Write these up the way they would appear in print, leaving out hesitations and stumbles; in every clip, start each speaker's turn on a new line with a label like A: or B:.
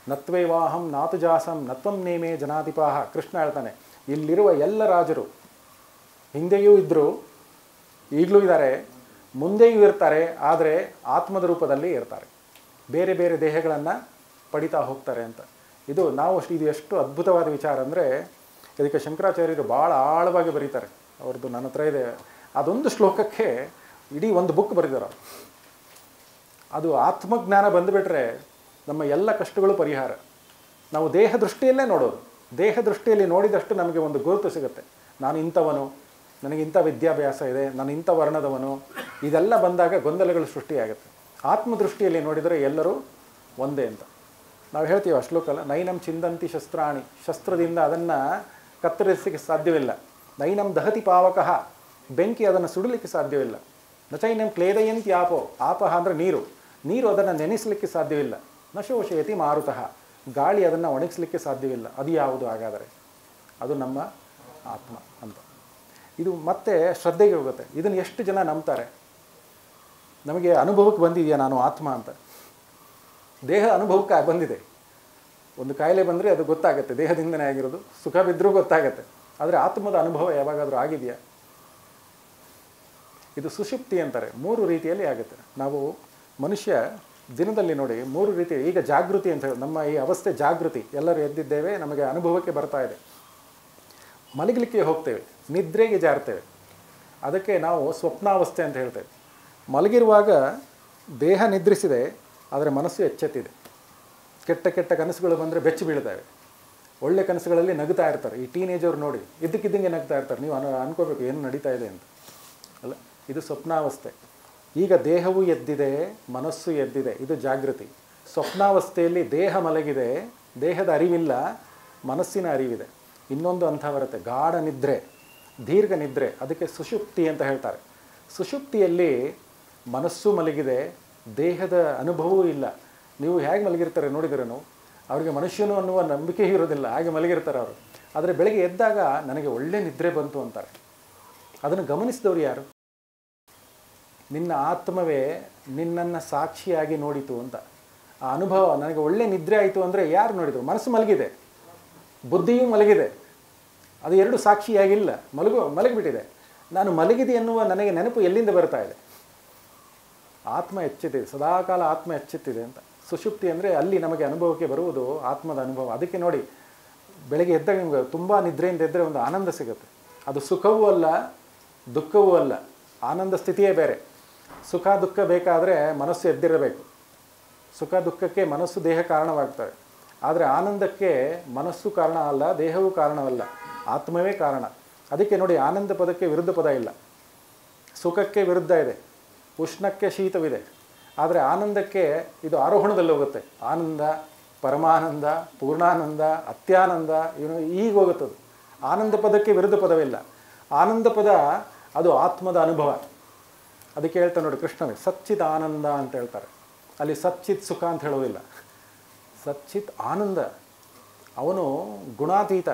A: ನತ್ವೇವಾಹಂ ನಾತು ಜಾಸಂ ನತ್ವಂ ನೇಮೇ ಜನಾಧಿಪಾಹ. ಕೃಷ್ಣ ಹೇಳ್ತಾನೆ, ಇಲ್ಲಿರುವ ಎಲ್ಲ ರಾಜರು ಹಿಂದೆಯೂ ಇದ್ದರು, ಈಗಲೂ ಇದ್ದಾರೆ, ಮುಂದೆಯೂ ಇರ್ತಾರೆ, ಆದರೆ ಆತ್ಮದ ರೂಪದಲ್ಲಿ ಇರ್ತಾರೆ, ಬೇರೆ ಬೇರೆ ದೇಹಗಳನ್ನು ಪಡಿತಾ ಹೋಗ್ತಾರೆ ಅಂತ. ಇದು ಎಷ್ಟು ಅದ್ಭುತವಾದ ವಿಚಾರ ಅಂದರೆ, ಇದಕ್ಕೆ ಶಂಕರಾಚಾರ್ಯರು ಭಾಳ ಆಳವಾಗಿ ಬರೀತಾರೆ. ಅವ್ರದ್ದು ನನ್ನ ಹತ್ರ ಇದೆ. ಅದೊಂದು ಶ್ಲೋಕಕ್ಕೆ ಇಡೀ ಒಂದು ಬುಕ್ ಬರೆದಿದ್ದಾರೆ. ಅದು ಆತ್ಮಜ್ಞಾನ ಬಂದುಬಿಟ್ರೆ ನಮ್ಮ ಎಲ್ಲ ಕಷ್ಟಗಳು ಪರಿಹಾರ. ನಾವು ದೇಹ ದೃಷ್ಟಿಯಲ್ಲೇ ನೋಡೋದು. ದೇಹ ದೃಷ್ಟಿಯಲ್ಲಿ ನೋಡಿದಷ್ಟು ನಮಗೆ ಒಂದು ಗುರುತು ಸಿಗುತ್ತೆ. ನಾನು ಇಂಥವನು, ನನಗಿಂಥ ವಿದ್ಯಾಭ್ಯಾಸ ಇದೆ, ನಾನು ಇಂಥ ವರ್ಣದವನು, ಇದೆಲ್ಲ ಬಂದಾಗ ಗೊಂದಲಗಳು ಸೃಷ್ಟಿಯಾಗುತ್ತೆ. ಆತ್ಮದೃಷ್ಟಿಯಲ್ಲಿ ನೋಡಿದರೆ ಎಲ್ಲರೂ ಒಂದೇ ಅಂತ ನಾವು ಹೇಳ್ತೀವಿ. ಆ ಶ್ಲೋಕಲ್ಲ, ನೈನಂ ಚಿಂದಂತಿ ಶಸ್ತ್ರಾಣಿ, ಶಸ್ತ್ರದಿಂದ ಅದನ್ನು ಕತ್ತರಿಸಲಿಕ್ಕೆ ಸಾಧ್ಯವಿಲ್ಲ. ನೈನಂ ದಹತಿ ಪಾವಕಃ, ಬೆಂಕಿ ಅದನ್ನು ಸುಡಲಿಕ್ಕೆ ಸಾಧ್ಯವಿಲ್ಲ. ನಚೈನಂ ಕ್ಲೇದಯಂತಿ ಆಪೋ, ಆಪಹ ಅಂದರೆ ನೀರು, ನೀರು ಅದನ್ನು ನೆನೆಸಲಿಕ್ಕೆ ಸಾಧ್ಯವಿಲ್ಲ. ನಶೋಷಯತಿ ಮಾರುತಃ, ಗಾಳಿ ಅದನ್ನು ಒಣಗಿಸಲಿಕ್ಕೆ ಸಾಧ್ಯವಿಲ್ಲ. ಅದು ಯಾವುದು ಹಾಗಾದರೆ? ಅದು ನಮ್ಮ ಆತ್ಮ ಅಂತ. ಇದು ಮತ್ತೆ ಶ್ರದ್ಧೆಗೆ ಹೋಗುತ್ತೆ. ಇದನ್ನು ಎಷ್ಟು ಜನ ನಂಬ್ತಾರೆ? ನಮಗೆ ಅನುಭವಕ್ಕೆ ಬಂದಿದೆಯಾ ನಾನು ಆತ್ಮ ಅಂತ? ದೇಹ ಅನುಭವಕ್ಕೆ ಬಂದಿದೆ. ಒಂದು ಕಾಯಿಲೆ ಬಂದರೆ ಅದು ಗೊತ್ತಾಗುತ್ತೆ, ದೇಹದಿಂದನೇ ಆಗಿರೋದು. ಸುಖ ಬಿದ್ದರೂ ಗೊತ್ತಾಗುತ್ತೆ. ಆದರೆ ಆತ್ಮದ ಅನುಭವ ಯಾವಾಗಾದರೂ ಆಗಿದೆಯಾ? ಇದು ಸುಷುಪ್ತಿ ಅಂತಾರೆ. 3 ರೀತಿಯಲ್ಲಿ ಆಗುತ್ತೆ. ನಾವು ಮನುಷ್ಯ ದಿನದಲ್ಲಿ ನೋಡಿ 3 ರೀತಿ. ಈಗ ಜಾಗೃತಿ ಅಂತ ಹೇಳಿ, ನಮ್ಮ ಈ ಅವಸ್ಥೆ ಜಾಗೃತಿ, ಎಲ್ಲರೂ ಎದ್ದಿದ್ದೇವೆ, ನಮಗೆ ಅನುಭವಕ್ಕೆ ಬರ್ತಾ ಇದೆ. ಮಲಗಲಿಕ್ಕೆ ಹೋಗ್ತೇವೆ, ನಿದ್ರೆಗೆ ಜಾರ್ತೇವೆ, ಅದಕ್ಕೆ ನಾವು ಸ್ವಪ್ನಾವಸ್ಥೆ ಅಂತ ಹೇಳ್ತೇವೆ. ಮಲಗಿರುವಾಗ ದೇಹ ನಿದ್ರಿಸಿದೆ, ಆದರೆ ಮನಸ್ಸು ಎಚ್ಚೆತ್ತಿದೆ. ಕೆಟ್ಟ ಕೆಟ್ಟ ಕನಸುಗಳು ಬಂದರೆ ಬೆಚ್ಚಿ ಬೀಳ್ತವೆ. ಒಳ್ಳೆ ಕನಸುಗಳಲ್ಲಿ ನಗ್ತಾ ಇರ್ತಾರೆ. ಈ ಟೀನೇಜರ್ ನೋಡಿ ಇದ್ದಕ್ಕಿದ್ದಂಗೆ ನಗ್ತಾ ಇರ್ತಾರೆ. ನೀವು ಅನ್ಕೋಬೇಕು ಏನು ನಡೀತಾ ಇದೆ ಅಂತ ಅಲ್ಲ. ಇದು ಸ್ವಪ್ನಾವಸ್ಥೆ. ಈಗ ದೇಹವು ಎದ್ದಿದೆ, ಮನಸ್ಸು ಎದ್ದಿದೆ, ಇದು ಜಾಗೃತಿ. ಸ್ವಪ್ನಾವಸ್ಥೆಯಲ್ಲಿ ದೇಹ ಮಲಗಿದೆ, ದೇಹದ ಅರಿವಿಲ್ಲ, ಮನಸ್ಸಿನ ಅರಿವಿದೆ. ಇನ್ನೊಂದು ಅಂಥ ಬರುತ್ತೆ, ಗಾಢ ನಿದ್ರೆ, ದೀರ್ಘ ನಿದ್ರೆ, ಅದಕ್ಕೆ ಸುಷುಪ್ತಿ ಅಂತ ಹೇಳ್ತಾರೆ. ಸುಷುಪ್ತಿಯಲ್ಲಿ ಮನಸ್ಸು ಮಲಗಿದೆ, ದೇಹದ ಅನುಭವವೂ ಇಲ್ಲ. ನೀವು ಹೇಗೆ ಮಲಗಿರ್ತಾರೆ ನೋಡಿದ್ರೇನು, ಅವರಿಗೆ ಮನುಷ್ಯನು ಅನ್ನುವ ನಂಬಿಕೆ ಇರೋದಿಲ್ಲ, ಹಾಗೆ ಮಲಗಿರ್ತಾರೆ ಅವರು. ಆದರೆ ಬೆಳಗ್ಗೆ ಎದ್ದಾಗ ನನಗೆ ಒಳ್ಳೆ ನಿದ್ರೆ ಬಂತು ಅಂತಾರೆ. ಅದನ್ನು ಗಮನಿಸಿದವರು ಯಾರು? ನಿನ್ನ ಆತ್ಮವೇ ನಿನ್ನನ್ನು ಸಾಕ್ಷಿಯಾಗಿ ನೋಡಿತು ಅಂತ. ಆ ಅನುಭವ, ನನಗೆ ಒಳ್ಳೆ ನಿದ್ರೆ ಆಯಿತು ಅಂದರೆ ಯಾರು ನೋಡಿದರು? ಮನಸ್ಸು ಮಲಗಿದೆ, ಬುದ್ಧಿಯೂ ಮಲಗಿದೆ, ಅದು ಎರಡು ಸಾಕ್ಷಿಯಾಗಿಲ್ಲ, ಮಲಗಿಬಿಟ್ಟಿದೆ. ನಾನು ಮಲಗಿದೆ ಎನ್ನುವ ನನಗೆ ನೆನಪು ಎಲ್ಲಿಂದ ಬರ್ತಾ ಇದೆ? ಆತ್ಮ ಎಚ್ಚೆತ್ತಿದೆ, ಸದಾಕಾಲ ಆತ್ಮ ಎಚ್ಚೆತ್ತಿದೆ ಅಂತ. ಸುಷುಪ್ತಿ ಅಂದರೆ ಅಲ್ಲಿ ನಮಗೆ ಅನುಭವಕ್ಕೆ ಬರುವುದು ಆತ್ಮದ ಅನುಭವ. ಅದಕ್ಕೆ ನೋಡಿ, ಬೆಳಗ್ಗೆ ಎದ್ದಾಗ ನಿಮ್ಗೆ ತುಂಬ ನಿದ್ರೆಯಿಂದ ಎದ್ದರೆ ಒಂದು ಆನಂದ ಸಿಗುತ್ತೆ. ಅದು ಸುಖವೂ ಅಲ್ಲ, ದುಃಖವೂ ಅಲ್ಲ, ಆನಂದ ಸ್ಥಿತಿಯೇ ಬೇರೆ. ಸುಖ ದುಃಖ ಬೇಕಾದರೆ ಮನಸ್ಸು ಎದ್ದಿರಬೇಕು. ಸುಖ ದುಃಖಕ್ಕೆ ಮನಸ್ಸು ದೇಹ ಕಾರಣವಾಗ್ತವೆ. ಆದರೆ ಆನಂದಕ್ಕೆ ಮನಸ್ಸು ಕಾರಣ ಅಲ್ಲ, ದೇಹವೂ ಕಾರಣವಲ್ಲ, ಆತ್ಮವೇ ಕಾರಣ. ಅದಕ್ಕೆ ನೋಡಿ, ಆನಂದ ಪದಕ್ಕೆ ವಿರುದ್ಧ ಪದ ಇಲ್ಲ. ಸುಖಕ್ಕೆ ವಿರುದ್ಧ ಇದೆ, ಉಷ್ಣಕ್ಕೆ ಶೀತವಿದೆ. ಆದರೆ ಆನಂದಕ್ಕೆ ಇದು ಆರೋಹಣದಲ್ಲಿ ಹೋಗುತ್ತೆ. ಆನಂದ, ಪರಮಾನಂದ, ಪೂರ್ಣಾನಂದ, ಅತ್ಯಾನಂದ, ಇವನು ಈಗ ಹೋಗುತ್ತದು. ಆನಂದ ಪದಕ್ಕೆ ವಿರುದ್ಧ ಪದವಿಲ್ಲ. ಆನಂದ ಪದ ಅದು ಆತ್ಮದ ಅನುಭವ. ಅದಕ್ಕೆ ಹೇಳ್ತಾರೆ ನೋಡಿ ಕೃಷ್ಣವೇ, ಸಚ್ಚಿತ್ ಆನಂದ ಅಂತ ಹೇಳ್ತಾರೆ. ಅಲ್ಲಿ ಸಚ್ಚಿತ್ ಸುಖ ಅಂತ ಹೇಳೋದಿಲ್ಲ, ಸಚ್ಚಿತ್ ಆನಂದ. ಅವನು ಗುಣಾತೀತ.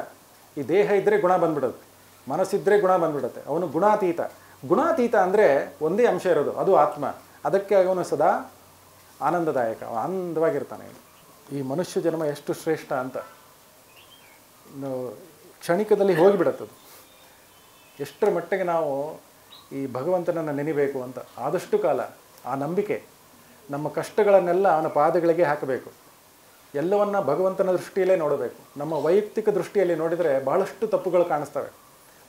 A: ಈ ದೇಹ ಇದ್ದರೆ ಗುಣ ಬಂದ್ಬಿಡುತ್ತೆ, ಮನಸ್ಸಿದ್ದರೆ ಗುಣ ಬಂದ್ಬಿಡುತ್ತೆ. ಅವನು ಗುಣಾತೀತ. ಗುಣಾತೀತ ಅಂದರೆ ಒಂದೇ ಅಂಶ ಇರೋದು, ಅದು ಆತ್ಮ. ಅದಕ್ಕೆ ಅವನು ಸದಾ ಆನಂದದಾಯಕ, ಆನಂದವಾಗಿರ್ತಾನೆ. ಈ ಮನುಷ್ಯ ಜನ್ಮ ಎಷ್ಟು ಶ್ರೇಷ್ಠ ಅಂತ ಕ್ಷಣಿಕದಲ್ಲಿ ಹೋಗಿಬಿಡುತ್ತದು. ಎಷ್ಟರ ಮಟ್ಟಿಗೆ ನಾವು ಈ ಭಗವಂತನನ್ನು ನೆನೆಬೇಕು ಅಂತ ಆದಷ್ಟು ಕಾಲ ಆ ನಂಬಿಕೆ, ನಮ್ಮ ಕಷ್ಟಗಳನ್ನೆಲ್ಲ ಅವನ ಪಾದಗಳಿಗೆ ಹಾಕಬೇಕು. ಎಲ್ಲವನ್ನ ಭಗವಂತನ ದೃಷ್ಟಿಯಲ್ಲೇ ನೋಡಬೇಕು. ನಮ್ಮ ವೈಯಕ್ತಿಕ ದೃಷ್ಟಿಯಲ್ಲಿ ನೋಡಿದರೆ ಬಹಳಷ್ಟು ತಪ್ಪುಗಳು ಕಾಣಿಸ್ತವೆ.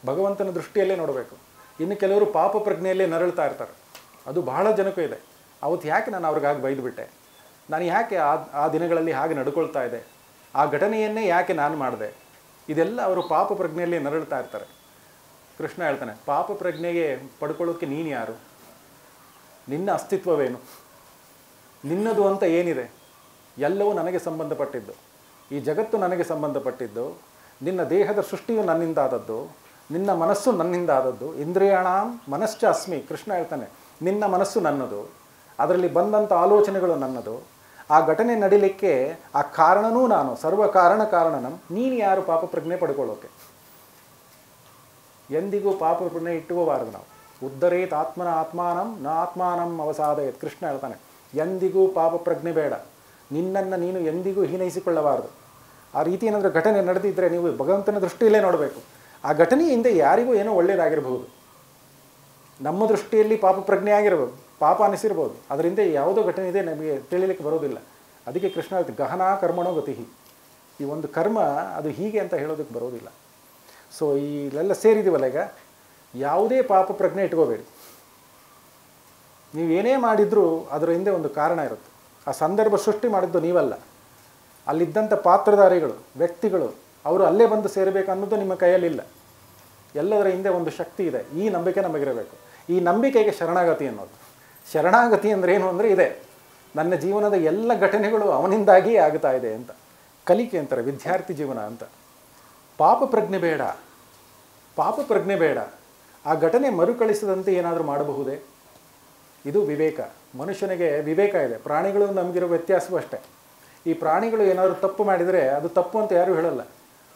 A: ಭಗವಂತನ ದೃಷ್ಟಿಯಲ್ಲೇ ನೋಡಬೇಕು. ಇನ್ನು ಕೆಲವರು ಪಾಪ ಪ್ರಜ್ಞೆಯಲ್ಲೇ ನರಳ್ತಾ ಇರ್ತಾರೆ. ಅದು ಬಹಳ ಜನಕ್ಕೂ ಇದೆ. ಅವತ್ತು ಯಾಕೆ ನಾನು ಅವ್ರಿಗಾಗಿ ಬೈದುಬಿಟ್ಟೆ, ನಾನು ಯಾಕೆ ಆ ದಿನಗಳಲ್ಲಿ ಹಾಗೆ ನಡ್ಕೊಳ್ತಾ ಇದೆ, ಆ ಘಟನೆಯನ್ನೇ ಯಾಕೆ ನಾನು ಮಾಡಿದೆ, ಇದೆಲ್ಲ ಅವರು ಪಾಪ ಪ್ರಜ್ಞೆಯಲ್ಲಿ ನರಳ್ತಾ ಇರ್ತಾರೆ. ಕೃಷ್ಣ ಹೇಳ್ತಾನೆ, ಪಾಪ ಪ್ರಜ್ಞೆಗೆ ಪಡ್ಕೊಳ್ಳೋಕ್ಕೆ ನೀನು ಯಾರು? ನಿನ್ನ ಅಸ್ತಿತ್ವವೇನು? ನಿನ್ನದು ಅಂತ ಏನಿದೆ? ಎಲ್ಲವೂ ನನಗೆ ಸಂಬಂಧಪಟ್ಟಿದ್ದು. ಈ ಜಗತ್ತು ನನಗೆ ಸಂಬಂಧಪಟ್ಟಿದ್ದು. ನಿನ್ನ ದೇಹದ ಸೃಷ್ಟಿಯು ನನ್ನಿಂದ ಆದದ್ದು, ನಿನ್ನ ಮನಸ್ಸು ನನ್ನಿಂದ ಆದದ್ದು. ಇಂದ್ರಿಯಾಣಾಂ ಮನಶ್ಚ ಅಸ್ಮಿ. ಕೃಷ್ಣ ಹೇಳ್ತಾನೆ, ನಿನ್ನ ಮನಸ್ಸು ನನ್ನದು, ಅದರಲ್ಲಿ ಬಂದಂಥ ಆಲೋಚನೆಗಳು ನನ್ನದು. ಆ ಘಟನೆ ನಡೀಲಿಕ್ಕೆ ಆ ಕಾರಣನೂ ನಾನು, ಸರ್ವ ಕಾರಣನಂ. ನೀನು ಯಾರು ಪಾಪ ಪ್ರಜ್ಞೆ ಪಡ್ಕೊಳ್ಳೋಕೆ? ಎಂದಿಗೂ ಪಾಪ ಪ್ರಜ್ಞೆ ಇಟ್ಟುಕೋಬಾರದು ನಾವು. ಉದ್ಧರೇತ್ ಆತ್ಮನ ಆತ್ಮಾನಂ ನ ಆತ್ಮಾನಂ ಅವಸಾದಯತ್. ಕೃಷ್ಣ ಹೇಳ್ತಾನೆ, ಎಂದಿಗೂ ಪಾಪ ಪ್ರಜ್ಞೆ ಬೇಡ. ನಿನ್ನನ್ನು ನೀನು ಎಂದಿಗೂ ಹೀನೈಸಿಕೊಳ್ಳಬಾರದು. ಆ ರೀತಿ ಏನಾದರೂ ಘಟನೆ ನಡೆದಿದ್ದರೆ ನೀವು ಭಗವಂತನ ದೃಷ್ಟಿಯಲ್ಲೇ ನೋಡಬೇಕು. ಆ ಘಟನೆಯಿಂದ ಯಾರಿಗೂ ಏನೋ ಒಳ್ಳೆಯದಾಗಿರಬಹುದು, ನಮ್ಮ ದೃಷ್ಟಿಯಲ್ಲಿ ಪಾಪ ಪ್ರಜ್ಞೆ ಆಗಿರ್ಬೋದು, ಪಾಪ ಅನಿಸಿರ್ಬೋದು, ಅದರಿಂದ ಯಾವುದೋ ಘಟನೆ ಇದೆ ನಮಗೆ ತಿಳಿಲಿಕ್ಕೆ ಬರೋದಿಲ್ಲ. ಅದಕ್ಕೆ ಕೃಷ್ಣ ಹೇಳ್ತಾರೆ ಗಹನಾ ಕರ್ಮಣೋ ಗತಿ. ಈ ಒಂದು ಕರ್ಮ ಅದು ಹೀಗೆ ಅಂತ ಹೇಳೋದಕ್ಕೆ ಬರೋದಿಲ್ಲ. ಸೊ ಇಲ್ಲೆಲ್ಲ ಸೇರಿದ್ದೀವಲ್ಲ, ಈಗ ಯಾವುದೇ ಪಾಪ ಪ್ರಜ್ಞೆ ಇಟ್ಕೋಬೇಡಿ. ನೀವು ಏನೇ ಮಾಡಿದರೂ ಅದರ ಹಿಂದೆ ಒಂದು ಕಾರಣ ಇರುತ್ತೆ. ಆ ಸಂದರ್ಭ ಸೃಷ್ಟಿ ಮಾಡಿದ್ದು ನೀವಲ್ಲ, ಅಲ್ಲಿದ್ದಂಥ ಪಾತ್ರಧಾರಿಗಳು, ವ್ಯಕ್ತಿಗಳು, ಅವರು ಅಲ್ಲೇ ಬಂದು ಸೇರಬೇಕು ಅನ್ನೋದು ನಿಮ್ಮ ಕೈಯಲ್ಲಿಲ್ಲ. ಎಲ್ಲದರ ಹಿಂದೆ ಒಂದು ಶಕ್ತಿ ಇದೆ. ಈ ನಂಬಿಕೆ ನಮಗಿರಬೇಕು. ಈ ನಂಬಿಕೆಗೆ ಶರಣಾಗತಿ ಅನ್ನೋದು. ಶರಣಾಗತಿ ಅಂದರೆ ಏನು ಅಂದರೆ ಇದೆ, ನನ್ನ ಜೀವನದ ಎಲ್ಲ ಘಟನೆಗಳು ಅವನಿಂದಾಗಿಯೇ ಆಗ್ತಾ ಇದೆ ಅಂತ. ಕಲಿಕೆ ಅಂತಾರೆ, ವಿದ್ಯಾರ್ಥಿ ಜೀವನ ಅಂತ. ಪಾಪ ಪ್ರಜ್ಞೆ ಬೇಡ, ಪಾಪ ಪ್ರಜ್ಞೆ ಬೇಡ. ಆ ಘಟನೆ ಮರುಕಳಿಸದಂತೆ ಏನಾದರೂ ಮಾಡಬಹುದೇ? ಇದು ವಿವೇಕ. ಮನುಷ್ಯನಿಗೆ ವಿವೇಕ ಇದೆ. ಪ್ರಾಣಿಗಳು ನಮಗಿರೋ ವ್ಯತ್ಯಾಸವೂ ಅಷ್ಟೇ. ಈ ಪ್ರಾಣಿಗಳು ಏನಾದರೂ ತಪ್ಪು ಮಾಡಿದರೆ ಅದು ತಪ್ಪು ಅಂತ ಯಾರೂ ಹೇಳಲ್ಲ.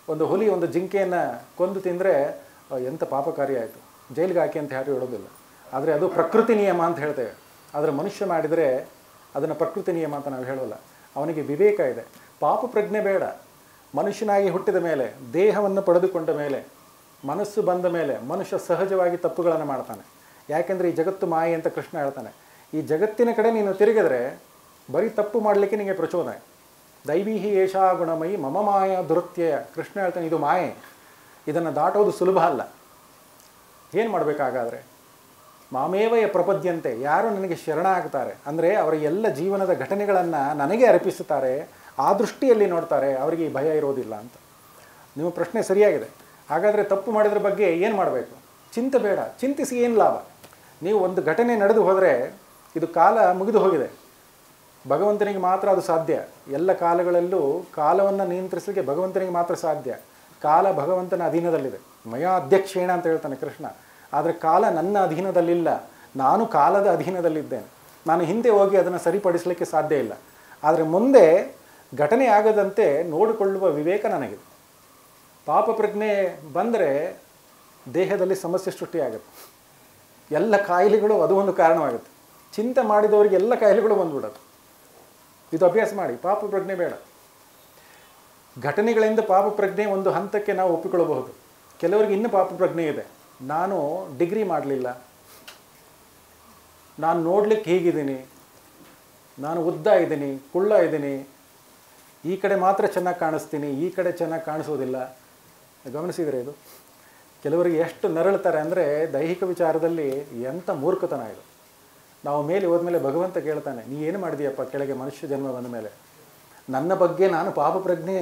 A: ಒಂದು ಹುಲಿ ಒಂದು ಜಿಂಕೆಯನ್ನು ಕೊಂದು ತಿಂದರೆ ಎಂಥ ಪಾಪಕಾರಿ ಆಯಿತು, ಜೈಲಿಗೆ ಹಾಕಿ ಅಂತ ಯಾರೂ ಹೇಳೋದಿಲ್ಲ. ಆದರೆ ಅದು ಪ್ರಕೃತಿ ನಿಯಮ ಅಂತ ಹೇಳ್ತೇವೆ. ಆದರೆ ಮನುಷ್ಯ ಮಾಡಿದರೆ ಅದನ್ನು ಪ್ರಕೃತಿ ನಿಯಮ ಅಂತ ನಾವು ಹೇಳೋಲ್ಲ. ಅವನಿಗೆ ವಿವೇಕ ಇದೆ. ಪಾಪ ಪ್ರಜ್ಞೆ ಬೇಡ. ಮನುಷ್ಯನಾಗಿ ಹುಟ್ಟಿದ ಮೇಲೆ, ದೇಹವನ್ನು ಪಡೆದುಕೊಂಡ ಮೇಲೆ, ಮನಸ್ಸು ಬಂದ ಮೇಲೆ ಮನುಷ್ಯ ಸಹಜವಾಗಿ ತಪ್ಪುಗಳನ್ನು ಮಾಡ್ತಾನೆ. ಯಾಕೆಂದರೆ ಈ ಜಗತ್ತು ಮಾಯೆ ಅಂತ ಕೃಷ್ಣ ಹೇಳ್ತಾನೆ. ಈ ಜಗತ್ತಿನ ಕಡೆ ನೀನು ತಿರುಗಿದ್ರೆ ಬರೀ ತಪ್ಪು ಮಾಡಲಿಕ್ಕೆ ನಿಮಗೆ ಪ್ರಚೋದನೆ. ದೈವೀಹಿ ಏಷಾ ಗುಣಮಯಿ ಮಮ ಮಾಯ ದುರತ್ಯಯ. ಕೃಷ್ಣ ಹೇಳ್ತಾನೆ ಇದು ಮಾಯೆ, ಇದನ್ನು ದಾಟೋದು ಸುಲಭ ಅಲ್ಲ. ಏನು ಮಾಡಬೇಕಾಗಾದರೆ ಮಾಮೇವಯ ಪ್ರಪದ್ಯಂತೆ, ಯಾರು ನನಗೆ ಶರಣ ಆಗ್ತಾರೆ ಅಂದರೆ ಅವರ ಎಲ್ಲ ಜೀವನದ ಘಟನೆಗಳನ್ನು ನನಗೆ ಅರ್ಪಿಸುತ್ತಾರೆ, ಆ ದೃಷ್ಟಿಯಲ್ಲಿ ನೋಡ್ತಾರೆ, ಅವರಿಗೆ ಈ ಭಯ ಇರೋದಿಲ್ಲ ಅಂತ. ನಿಮ್ಮ ಪ್ರಶ್ನೆ ಸರಿಯಾಗಿದೆ. ಹಾಗಾದರೆ ತಪ್ಪು ಮಾಡಿದ್ರ ಬಗ್ಗೆ ಏನು ಮಾಡಬೇಕು? ಚಿಂತೆ ಬೇಡ. ಚಿಂತಿಸಿ ಏನು ಲಾಭ? ನೀವು ಒಂದು ಘಟನೆ ನಡೆದು ಹೋದರೆ ಇದು ಕಾಲ ಮುಗಿದು ಹೋಗಿದೆ. ಭಗವಂತನಿಗೆ ಮಾತ್ರ ಅದು ಸಾಧ್ಯ. ಎಲ್ಲ ಕಾಲಗಳಲ್ಲೂ ಕಾಲವನ್ನು ನಿಯಂತ್ರಿಸಲಿಕ್ಕೆ ಭಗವಂತನಿಗೆ ಮಾತ್ರ ಸಾಧ್ಯ. ಕಾಲ ಭಗವಂತನ ಅಧೀನದಲ್ಲಿದೆ. ಮಯಾ ಅಧ್ಯಕ್ಷೇಣ ಅಂತ ಹೇಳ್ತಾನೆ ಕೃಷ್ಣ. ಆದರೆ ಕಾಲ ನನ್ನ ಅಧೀನದಲ್ಲಿಲ್ಲ, ನಾನು ಕಾಲದ ಅಧೀನದಲ್ಲಿದ್ದೇನೆ. ನಾನು ಹಿಂದೆ ಹೋಗಿ ಅದನ್ನು ಸರಿಪಡಿಸಲಿಕ್ಕೆ ಸಾಧ್ಯ ಇಲ್ಲ. ಆದರೆ ಮುಂದೆ ಘಟನೆ ಆಗದಂತೆ ನೋಡಿಕೊಳ್ಳುವ ವಿವೇಕ ನನಗಿದೆ. ಪಾಪ ಪ್ರಜ್ಞೆ ಬಂದರೆ ದೇಹದಲ್ಲಿ ಸಮಸ್ಯೆ ಸೃಷ್ಟಿಯಾಗುತ್ತೆ. ಎಲ್ಲ ಕಾಯಿಲೆಗಳು ಅದು ಒಂದು ಕಾರಣವಾಗುತ್ತೆ. ಚಿಂತೆ ಮಾಡಿದವರಿಗೆ ಎಲ್ಲ ಕಾಯಿಲೆಗಳು ಬಂದ್ಬಿಡೋದು. ಇದು ಅಭ್ಯಾಸ ಮಾಡಿ. ಪಾಪ ಪ್ರಜ್ಞೆ ಬೇಡ. ಘಟನೆಗಳಿಂದ ಪಾಪ ಪ್ರಜ್ಞೆ ಒಂದು ಹಂತಕ್ಕೆ ನಾವು ಒಪ್ಪಿಕೊಳ್ಳಬಹುದು. ಕೆಲವರಿಗೆ ಇನ್ನೂ ಪಾಪ ಪ್ರಜ್ಞೆ ಇದೆ. ನಾನು ಡಿಗ್ರಿ ಮಾಡಲಿಲ್ಲ, ನಾನು ನೋಡ್ಲಿಕ್ಕೆ ಹೀಗಿದ್ದೀನಿ, ನಾನು ಉದ್ದ ಇದ್ದೀನಿ, ಕುಳ್ಳ ಇದ್ದೀನಿ, ಈ ಕಡೆ ಮಾತ್ರ ಚೆನ್ನಾಗಿ ಕಾಣಿಸ್ತೀನಿ, ಈ ಕಡೆ ಚೆನ್ನಾಗಿ ಕಾಣಿಸೋದಿಲ್ಲ. ಗಮನಿಸಿದರೆ ಇದು ಕೆಲವರಿಗೆ ಎಷ್ಟು ನರಳುತ್ತಾರೆ ಅಂದರೆ ದೈಹಿಕ ವಿಚಾರದಲ್ಲಿ ಎಂಥ ಮೂರ್ಖತನ ಇದು. ನಾವು ಮೇಲೆ ಹೋದ್ಮೇಲೆ ಭಗವಂತ ಕೇಳ್ತಾನೆ, ನೀ ಏನು ಮಾಡಿದೀಯಪ್ಪ ಕೆಳಗೆ ಮನುಷ್ಯ ಜನ್ಮ ಬಂದ ಮೇಲೆ? ನನ್ನ ಬಗ್ಗೆ ನಾನು ಪಾಪ ಪ್ರಜ್ಞೆ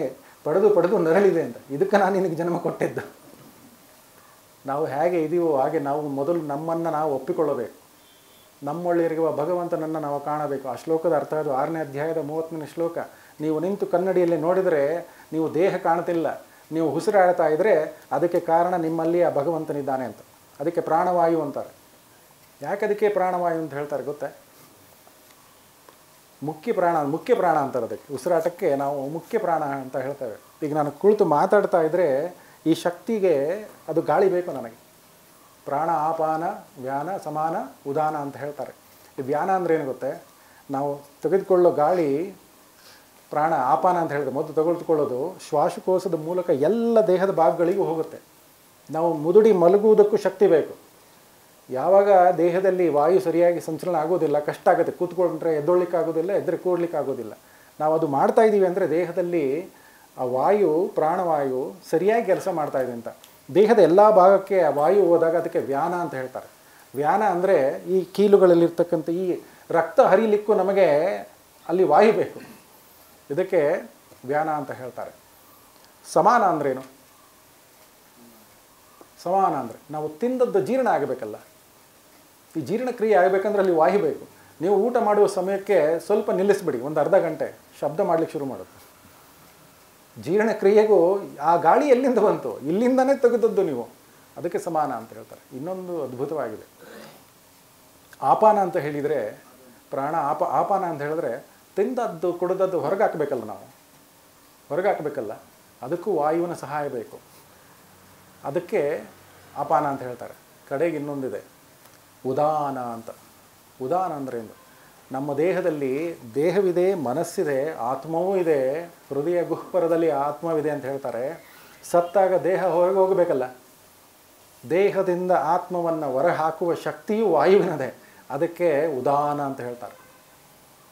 A: ಪಡೆದು ನರಳಿದೆ ಅಂತ. ಇದಕ್ಕೆ ನಾನು ನಿನಗೆ ಜನ್ಮ ಕೊಟ್ಟಿದ್ದು. ನಾವು ಹೇಗೆ ಇದೀವೋ ಹಾಗೆ ನಾವು ಮೊದಲು ನಮ್ಮನ್ನು ನಾವು ಒಪ್ಪಿಕೊಳ್ಳಬೇಕು. ನಮ್ಮೊಳ್ಳೆಯರಿರುವ ಭಗವಂತನನ್ನು ನಾವು ಕಾಣಬೇಕು. ಆ ಶ್ಲೋಕದ ಅರ್ಥ ಅದು 6ನೇ ಅಧ್ಯಾಯದ 30ನೇ ಶ್ಲೋಕ. ನೀವು ನಿಂತು ಕನ್ನಡಿಯಲ್ಲಿ ನೋಡಿದರೆ ನೀವು ದೇಹ ಕಾಣ್ತಿಲ್ಲ, ನೀವು ಉಸಿರಾಡ್ತಾ ಇದ್ದರೆ ಅದಕ್ಕೆ ಕಾರಣ ನಿಮ್ಮಲ್ಲಿ ಆ ಭಗವಂತನಿದ್ದಾನೆ ಅಂತ. ಅದಕ್ಕೆ ಪ್ರಾಣವಾಯು ಅಂತಾರೆ. ಯಾಕೆ ಅದಕ್ಕೆ ಪ್ರಾಣವಾಯು ಅಂತ ಹೇಳ್ತಾರೆ ಗೊತ್ತಾ? ಮುಖ್ಯ ಪ್ರಾಣ ಅಂತಾರೆ ಅದಕ್ಕೆ. ಉಸಿರಾಟಕ್ಕೆ ನಾವು ಮುಖ್ಯ ಪ್ರಾಣ ಅಂತ ಹೇಳ್ತೇವೆ. ಈಗ ನಾನು ಕುಳಿತು ಮಾತಾಡ್ತಾ ಇದ್ದರೆ ಈ ಶಕ್ತಿಗೆ ಅದು ಗಾಳಿ ಬೇಕು ನನಗೆ. ಪ್ರಾಣ ಆಪಾನ ವ್ಯಾನ ಸಮಾನ ಉದಾನ ಅಂತ ಹೇಳ್ತಾರೆ. ಈ ವ್ಯಾನ ಅಂದರೆ ಏನು ಗೊತ್ತೇ? ನಾವು ತೆಗೆದುಕೊಳ್ಳೋ ಗಾಳಿ ಪ್ರಾಣ. ಆಪಾನ ಅಂತ ಹೇಳಿದ್ರೆ ಮೊದಲು ತೆಗೆದುಕೊಳ್ಳೋದು ಶ್ವಾಸಕೋಶದ ಮೂಲಕ ಎಲ್ಲ ದೇಹದ ಭಾಗಗಳಿಗೂ ಹೋಗುತ್ತೆ. ನಾವು ಮುದುಡಿ ಮಲಗುವುದಕ್ಕೂ ಶಕ್ತಿ ಬೇಕು. ಯಾವಾಗ ದೇಹದಲ್ಲಿ ವಾಯು ಸರಿಯಾಗಿ ಸಂಚಲನ ಆಗೋದಿಲ್ಲ, ಕಷ್ಟ ಆಗುತ್ತೆ. ಕೂತ್ಕೊಂಡ್ರೆ ಎದ್ದೊಳ್ಲಿಕ್ಕೆ ಆಗೋದಿಲ್ಲ, ಎದ್ದರೆ ಕೂಡ್ಲಿಕ್ಕೆ ಆಗೋದಿಲ್ಲ. ನಾವು ಅದು ಮಾಡ್ತಾ ಇದ್ದೀವಿ ಅಂದರೆ ದೇಹದಲ್ಲಿ ಆ ವಾಯು, ಪ್ರಾಣವಾಯು ಸರಿಯಾಗಿ ಕೆಲಸ ಮಾಡ್ತಾ ಇದೆ ಅಂತ. ದೇಹದ ಎಲ್ಲ ಭಾಗಕ್ಕೆ ಆ ವಾಯು ಹೋದಾಗ ಅದಕ್ಕೆ ವ್ಯಾನ ಅಂತ ಹೇಳ್ತಾರೆ. ವ್ಯಾನ ಅಂದರೆ ಈ ಕೀಲುಗಳಲ್ಲಿರ್ತಕ್ಕಂಥ ಈ ರಕ್ತ ಹರಿಲಿಕ್ಕೂ ನಮಗೆ ಅಲ್ಲಿ ವಾಯು ಬೇಕು. ಇದಕ್ಕೆ ವ್ಯಾನ ಅಂತ ಹೇಳ್ತಾರೆ. ಸಮಾನ ಅಂದ್ರೇನು? ಸಮಾನ ಅಂದರೆ ನಾವು ತಿಂದದ್ದು ಜೀರ್ಣ ಆಗಬೇಕಲ್ಲ. ಈ ಜೀರ್ಣಕ್ರಿಯೆ ಆಗಬೇಕಂದ್ರೆ ಅಲ್ಲಿ ವಾಯು ಬೇಕು. ನೀವು ಊಟ ಮಾಡುವ ಸಮಯಕ್ಕೆ ಸ್ವಲ್ಪ ನಿಲ್ಲಿಸ್ಬಿಡಿ, ಒಂದು ಅರ್ಧ ಗಂಟೆ ಶಬ್ದ ಮಾಡಲಿಕ್ಕೆ ಶುರು ಮಾಡುತ್ತೆ. ಜೀರ್ಣಕ್ರಿಯೆಗೂ ಆ ಗಾಳಿ ಎಲ್ಲಿಂದ ಬಂತು? ಇಲ್ಲಿಂದನೇ ತೆಗೆದದ್ದು ನೀವು. ಅದಕ್ಕೆ ಸಮಾನ ಅಂತ ಹೇಳ್ತಾರೆ. ಇನ್ನೊಂದು ಅದ್ಭುತವಾಗಿದೆ. ಆಪಾನ ಅಂತ ಹೇಳಿದರೆ ಪ್ರಾಣ ಆಪಾನ ಅಂತ ಹೇಳಿದ್ರೆ ತಿಂದದ್ದು ಕುಡಿದದ್ದು ಹೊರಗೆ ಹಾಕಬೇಕಲ್ಲ, ನಾವು ಹೊರಗೆ ಹಾಕಬೇಕಲ್ಲ. ಅದಕ್ಕೂ ವಾಯುವಿನ ಸಹಾಯ ಬೇಕು. ಅದಕ್ಕೆ ಆಪಾನ ಅಂತ ಹೇಳ್ತಾರೆ. ಕಡೆಗೆ ಇನ್ನೊಂದಿದೆ ಉದಾನ ಅಂತ. ಉದಾನ ಅಂದರೆ ಏನು? ನಮ್ಮ ದೇಹದಲ್ಲಿ ದೇಹವಿದೆ, ಮನಸ್ಸಿದೆ, ಆತ್ಮವೂ ಇದೆ, ಹೃದಯ ಗುಹ್ಪರದಲ್ಲಿ ಆತ್ಮವಿದೆ ಅಂತ ಹೇಳ್ತಾರೆ. ಸತ್ತಾಗ ದೇಹ ಹೊರಗೆ ಹೋಗಬೇಕಲ್ಲ, ದೇಹದಿಂದ ಆತ್ಮವನ್ನು ಹೊರ ಹಾಕುವ ಶಕ್ತಿಯು ವಾಯುವಿನದೇ. ಅದಕ್ಕೆ ಉದಾನ ಅಂತ ಹೇಳ್ತಾರೆ.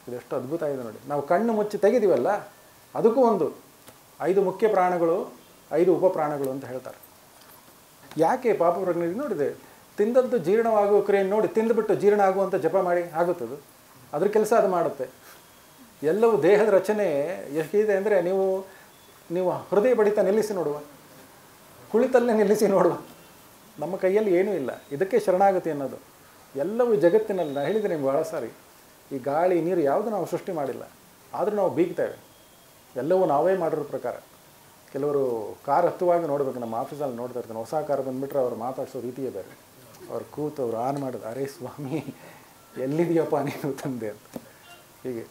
A: ಇದೆಷ್ಟು ಅದ್ಭುತ ಇದೆ ನೋಡಿ. ನಾವು ಕಣ್ಣು ಮುಚ್ಚಿ ತೆಗೆದಿವಲ್ಲ, ಅದಕ್ಕೂ ಒಂದು 5 ಮುಖ್ಯ ಪ್ರಾಣಗಳು, 5 ಉಪಪ್ರಾಣಗಳು ಅಂತ ಹೇಳ್ತಾರೆ. ಯಾಕೆ ಪಾಪ ಪ್ರಜ್ಞೆ ನೋಡಿದೆ, ತಿಂದದ್ದು ಜೀರ್ಣವಾಗುವ ಕ್ರಿಯೆ ನೋಡಿ, ತಿಂದುಬಿಟ್ಟು ಜೀರ್ಣ ಆಗುವಂಥ ಜಪ ಮಾಡಿ ಆಗುತ್ತದು, ಅದ್ರ ಕೆಲಸ ಅದು ಮಾಡುತ್ತೆ. ಎಲ್ಲವೂ ದೇಹದ ರಚನೆ ಎಷ್ಟಿದೆ ಅಂದರೆ, ನೀವು ಹೃದಯ ಬಡಿತ ನಿಲ್ಲಿಸಿ ನೋಡುವ, ಕುಳಿತಲ್ಲೇ ನಿಲ್ಲಿಸಿ ನೋಡುವ, ನಮ್ಮ ಕೈಯಲ್ಲಿ ಏನೂ ಇಲ್ಲ. ಇದಕ್ಕೆ ಶರಣಾಗತಿ ಅನ್ನೋದು. ಎಲ್ಲವೂ ಜಗತ್ತಿನಲ್ಲಿ, ನಾನು ಹೇಳಿದೆ ನಿಮ್ಗೆ ಭಾಳ ಸಾರಿ, ಈ ಗಾಳಿ ನೀರು ಯಾವುದು ನಾವು ಸೃಷ್ಟಿ ಮಾಡಿಲ್ಲ, ಆದರೂ ನಾವು ಬೀಗ್ತೇವೆ. ಎಲ್ಲವೂ ನಾವೇ ಮಾಡಿರೋ ಪ್ರಕಾರ. ಕೆಲವರು ಕಾರ್ ಹತ್ತುವಾಗಿ ನೋಡಬೇಕು, ನಮ್ಮ ಆಫೀಸಲ್ಲಿ ನೋಡ್ತಾ ಇರ್ತಾನೆ, ಹೊಸ ಕಾರ್ ಬಂದುಬಿಟ್ರೆ ಅವ್ರು ಮಾತಾಡಿಸೋ ರೀತಿಯೇ ಬೇರೆ. ಅವ್ರು ಕೂತು ಅವ್ರು ಆನ್ ಮಾಡೋದು, ಅರೇ ಸ್ವಾಮಿ ಎಲ್ಲಿದೆಯಪ್ಪ ನೀನು ತಂದೆ ಅಂತ. ಹೀಗೆ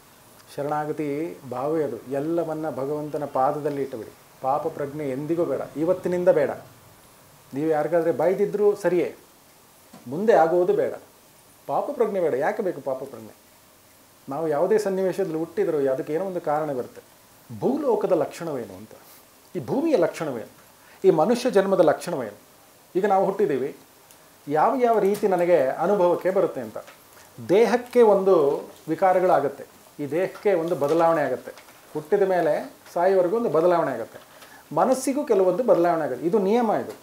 A: ಶರಣಾಗತಿ ಭಾವೇ ಅದು. ಎಲ್ಲವನ್ನ ಭಗವಂತನ ಪಾದದಲ್ಲಿ ಇಟ್ಟುಬಿಡಿ. ಪಾಪ ಪ್ರಜ್ಞೆ ಎಂದಿಗೂ ಬೇಡ, ಇವತ್ತಿನಿಂದ ಬೇಡ. ನೀವು ಯಾರಿಗಾದರೆ ಬೈದಿದ್ರೂ ಸರಿಯೇ, ಮುಂದೆ ಆಗುವುದು ಬೇಡ. ಪಾಪ ಪ್ರಜ್ಞೆ ಬೇಡ. ಯಾಕೆ ಬೇಕು ಪಾಪ ಪ್ರಜ್ಞೆ? ನಾವು ಯಾವುದೇ ಸನ್ನಿವೇಶದಲ್ಲಿ ಹುಟ್ಟಿದರೂ ಅದಕ್ಕೆ ಏನೋ ಒಂದು ಕಾರಣ ಬರುತ್ತೆ. ಭೂಲೋಕದ ಲಕ್ಷಣವೇನು ಅಂತ, ಈ ಭೂಮಿಯ ಲಕ್ಷಣವೇನು, ಈ ಮನುಷ್ಯ ಜನ್ಮದ ಲಕ್ಷಣವೇನು? ಈಗ ನಾವು ಹುಟ್ಟಿದ್ದೀವಿ, ಯಾವ ರೀತಿ ನನಗೆ ಅನುಭವಕ್ಕೆ ಬರುತ್ತೆ ಅಂತ. ದೇಹಕ್ಕೆ ಒಂದು ವಿಕಾರಗಳಾಗುತ್ತೆ, ಈ ದೇಹಕ್ಕೆ ಒಂದು ಬದಲಾವಣೆ ಆಗುತ್ತೆ. ಹುಟ್ಟಿದ ಮೇಲೆ ಸಾಯುವವರೆಗೂ ಒಂದು ಬದಲಾವಣೆ ಆಗುತ್ತೆ. ಮನಸ್ಸಿಗೂ ಕೆಲವೊಂದು ಬದಲಾವಣೆ ಆಗುತ್ತೆ. ಇದು ನಿಯಮ. ಇದು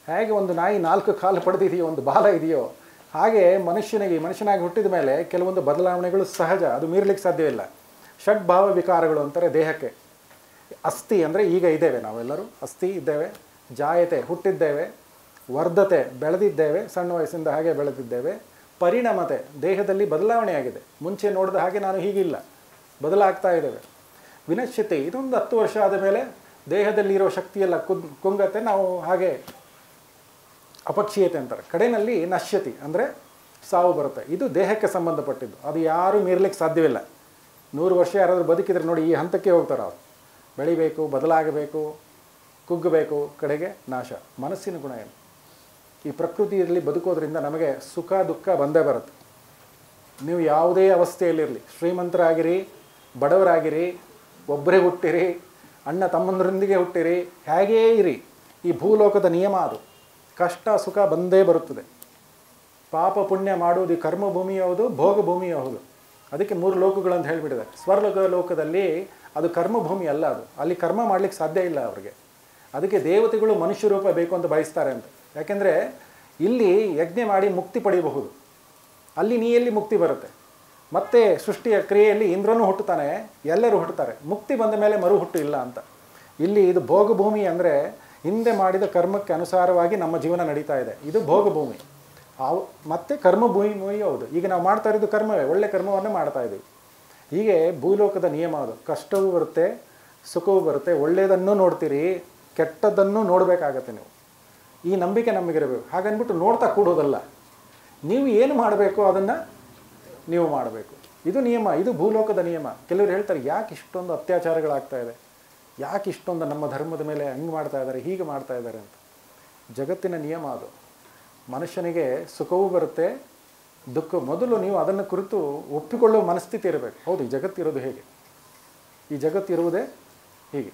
A: ಹೇಗೆ ಒಂದು ನಾಯಿ 4 ಕಾಲು ಪಡೆದಿದೆಯೋ, ಒಂದು ಬಾಲ ಇದೆಯೋ, ಹಾಗೆ ಮನುಷ್ಯನಾಗಿ ಹುಟ್ಟಿದ ಮೇಲೆ ಕೆಲವೊಂದು ಬದಲಾವಣೆಗಳು ಸಹಜ, ಅದು ಮೀರಲಿಕ್ಕೆ ಸಾಧ್ಯವಿಲ್ಲ. ಷಡ್ಭಾವ ವಿಕಾರಗಳು ಅಂತಾರೆ ದೇಹಕ್ಕೆ. ಅಸ್ಥಿ ಅಂದರೆ ಈಗ ಇದ್ದೇವೆ ನಾವೆಲ್ಲರೂ, ಅಸ್ಥಿ ಇದ್ದೇವೆ. ಜಾಯತೆ ಹುಟ್ಟಿದ್ದೇವೆ, ವರ್ಧತೆ ಬೆಳೆದಿದ್ದೇವೆ, ಸಣ್ಣ ವಯಸ್ಸಿಂದ ಹಾಗೆ ಬೆಳೆದಿದ್ದೇವೆ. ಪರಿಣಾಮತೆ ದೇಹದಲ್ಲಿ ಬದಲಾವಣೆ ಆಗಿದೆ. ಮುಂಚೆ ನೋಡಿದ ಹಾಗೆ ನಾನು ಹೀಗಿಲ್ಲ, ಬದಲಾಗ್ತಾ ಇದ್ದೇವೆ. ವಿನಶ್ಯತೆ ಇದೊಂದು 10 ವರ್ಷ ಆದ ಮೇಲೆ ದೇಹದಲ್ಲಿರೋ ಶಕ್ತಿಯೆಲ್ಲ ಕುಂಗತ್ತೆ, ನಾವು ಹಾಗೆ ಅಪಕ್ಷೀಯತೆ ಅಂತಾರೆ. ಕಡೆಯಲ್ಲಿ ನಶ್ಯತಿ ಅಂದರೆ ಸಾವು ಬರುತ್ತೆ. ಇದು ದೇಹಕ್ಕೆ ಸಂಬಂಧಪಟ್ಟಿದ್ದು, ಅದು ಯಾರೂ ಮೀರಲಿಕ್ಕೆ ಸಾಧ್ಯವಿಲ್ಲ. 100 ವರ್ಷ ಯಾರಾದರೂ ಬದುಕಿದ್ರೆ ನೋಡಿ, ಈ ಹಂತಕ್ಕೆ ಹೋಗ್ತಾರೆ ಅವರು. ಬೆಳಿಬೇಕು, ಬದಲಾಗಬೇಕು, ಕುಗ್ಗಬೇಕು, ಕಡೆಗೆ ನಾಶ. ಮನಸ್ಸಿನ ಗುಣ ಏನು? ಈ ಪ್ರಕೃತಿಯಲ್ಲಿ ಬದುಕೋದ್ರಿಂದ ನಮಗೆ ಸುಖ ದುಃಖ ಬಂದೇ ಬರುತ್ತೆ. ನೀವು ಯಾವುದೇ ಅವಸ್ಥೆಯಲ್ಲಿರಲಿ, ಶ್ರೀಮಂತರಾಗಿರಿ, ಬಡವರಾಗಿರಿ, ಒಬ್ಬರೇ ಹುಟ್ಟಿರಿ, ಅಣ್ಣ ತಮ್ಮಂದರೊಂದಿಗೆ ಹುಟ್ಟಿರಿ, ಹೇಗೇ ಇರಿ, ಈ ಭೂಲೋಕದ ನಿಯಮ ಅದು. ಕಷ್ಟ ಸುಖ ಬಂದೇ ಬರುತ್ತದೆ. ಪಾಪ ಪುಣ್ಯ ಮಾಡುವುದು ಕರ್ಮಭೂಮಿ ಯಾವುದು, ಭೋಗ ಭೂಮಿ ಯಾವುದು. ಅದಕ್ಕೆ 3 ಲೋಕಗಳಂತ ಹೇಳಿಬಿಟ್ಟಿದೆ. ಸ್ವರ್ಗ ಲೋಕದಲ್ಲಿ ಅದು ಕರ್ಮಭೂಮಿ ಅಲ್ಲ, ಅದು ಅಲ್ಲಿ ಕರ್ಮ ಮಾಡಲಿಕ್ಕೆ ಸಾಧ್ಯ ಇಲ್ಲ ಅವರಿಗೆ. ಅದಕ್ಕೆ ದೇವತೆಗಳು ಮನುಷ್ಯ ರೂಪ ಬೇಕು ಅಂತ ಬಯಸ್ತಾರೆ ಅಂತ. ಯಾಕೆಂದರೆ ಇಲ್ಲಿ ಯಜ್ಞ ಮಾಡಿ ಮುಕ್ತಿ ಪಡೆಯಬಹುದು, ಅಲ್ಲಿ ನೀಯಲ್ಲಿ ಮುಕ್ತಿ ಬರುತ್ತೆ. ಮತ್ತು ಸೃಷ್ಟಿಯ ಕ್ರಿಯೆಯಲ್ಲಿ ಇಂದ್ರನೂ ಹುಟ್ಟುತ್ತಾನೆ, ಎಲ್ಲರೂ ಹುಟ್ಟುತ್ತಾರೆ. ಮುಕ್ತಿ ಬಂದ ಮೇಲೆ ಮರು ಹುಟ್ಟು ಇಲ್ಲ ಅಂತ. ಇಲ್ಲಿ ಇದು ಭೋಗಭೂಮಿ ಅಂದರೆ ಹಿಂದೆ ಮಾಡಿದ ಕರ್ಮಕ್ಕೆ ಅನುಸಾರವಾಗಿ ನಮ್ಮ ಜೀವನ ನಡೀತಾ ಇದೆ. ಇದು ಭೋಗಭೂಮಿ. ಮತ್ತು ಕರ್ಮಭೂಮಿ ಹೌದು. ಈಗ ನಾವು ಮಾಡ್ತಾ ಇರೋದು ಕರ್ಮವೇ, ಒಳ್ಳೆ ಕರ್ಮವನ್ನೇ ಮಾಡ್ತಾ ಇದ್ದೀವಿ. ಹೀಗೆ ಭೂಲೋಕದ ನಿಯಮ ಅದು. ಕಷ್ಟವೂ ಬರುತ್ತೆ, ಸುಖವೂ ಬರುತ್ತೆ. ಒಳ್ಳೆಯದನ್ನು ನೋಡ್ತೀರಿ, ಕೆಟ್ಟದ್ದನ್ನು ನೋಡಬೇಕಾಗತ್ತೆ ನೀವು. ಈ ನಂಬಿಕೆ ನಮಗಿರಬೇಕು. ಹಾಗನ್ಬಿಟ್ಟು ನೋಡ್ತಾ ಕೂಡೋದಲ್ಲ. ನೀವು ಏನು ಮಾಡಬೇಕು ಅದನ್ನು ನೀವು ಮಾಡಬೇಕು. ಇದು ನಿಯಮ, ಇದು ಭೂಲೋಕದ ನಿಯಮ. ಕೆಲವರು ಹೇಳ್ತಾರೆ, ಯಾಕೆ ಇಷ್ಟೊಂದು ಅತ್ಯಾಚಾರಗಳಾಗ್ತಾ ಇದೆ, ಯಾಕೆ ಇಷ್ಟೊಂದು ನಮ್ಮ ಧರ್ಮದ ಮೇಲೆ ಹಂಗೆ ಮಾಡ್ತಾ ಇದ್ದಾರೆ, ಹೀಗೆ ಮಾಡ್ತಾ ಇದ್ದಾರೆ ಅಂತ. ಜಗತ್ತಿನ ನಿಯಮ ಅದು. ಮನುಷ್ಯನಿಗೆ ಸುಖವೂ ಬರುತ್ತೆ, ದುಃಖ. ಮೊದಲು ನೀವು ಅದನ್ನು ಕುರಿತು ಒಪ್ಪಿಕೊಳ್ಳುವ ಮನಸ್ಥಿತಿ ಇರಬೇಕು. ಹೌದು, ಈ ಜಗತ್ತಿರೋದು ಹೇಗೆ, ಈ ಜಗತ್ತಿರುವುದೇ ಹೀಗೆ.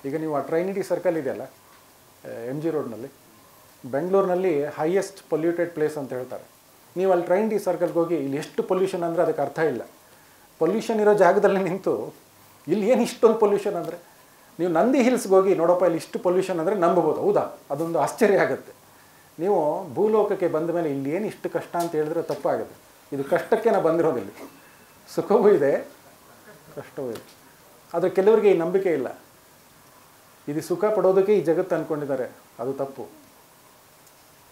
A: ಈಗ ನೀವು ಆ ಟ್ರೈನಿಟಿ ಸರ್ಕಲ್ ಇದೆಯಲ್ಲ, MG ರೋಡ್ನಲ್ಲಿ, ಬೆಂಗಳೂರಿನಲ್ಲಿ ಹೈಯೆಸ್ಟ್ ಪೊಲ್ಯೂಟೆಡ್ ಪ್ಲೇಸ್ ಅಂತ ಹೇಳ್ತಾರೆ. ನೀವು ಅಲ್ಲಿ ಟ್ರೈನಿಟಿ ಸರ್ಕಲ್ಗೆ ಹೋಗಿ, ಇಲ್ಲಿ ಎಷ್ಟು ಪೊಲ್ಯೂಷನ್ ಅಂದರೆ ಅದಕ್ಕೆ ಅರ್ಥ ಇಲ್ಲ. ಪೊಲ್ಯೂಷನ್ ಇರೋ ಜಾಗದಲ್ಲಿ ನಿಂತು ಇಲ್ಲಿ ಏನು ಇಷ್ಟೊಂದು ಪೊಲ್ಯೂಷನ್ ಅಂದರೆ, ನೀವು ನಂದಿ ಹಿಲ್ಸ್ಗೆ ಹೋಗಿ ನೋಡಪ್ಪ ಇಲ್ಲಿ ಇಷ್ಟು ಪೊಲ್ಯೂಷನ್ ಅಂದರೆ ನಂಬಬಹುದು. ಹೌದಾ, ಅದೊಂದು ಆಶ್ಚರ್ಯ ಆಗುತ್ತೆ. ನೀವು ಭೂಲೋಕಕ್ಕೆ ಬಂದ ಮೇಲೆ ಇಲ್ಲಿ ಏನು ಇಷ್ಟು ಕಷ್ಟ ಅಂತ ಹೇಳಿದ್ರೆ ತಪ್ಪಾಗುತ್ತೆ. ಇದು ಕಷ್ಟಕ್ಕೆ ನಾವು ಬಂದಿರೋದಿಲ್ಲ. ಸುಖವೂ ಇದೆ, ಕಷ್ಟವೂ ಇದೆ. ಆದರೆ ಕೆಲವರಿಗೆ ಈ ನಂಬಿಕೆ ಇಲ್ಲ. ಇದು ಸುಖ ಪಡೋದಕ್ಕೆ ಈ ಜಗತ್ತು ಅಂದ್ಕೊಂಡಿದ್ದಾರೆ. ಅದು ತಪ್ಪು,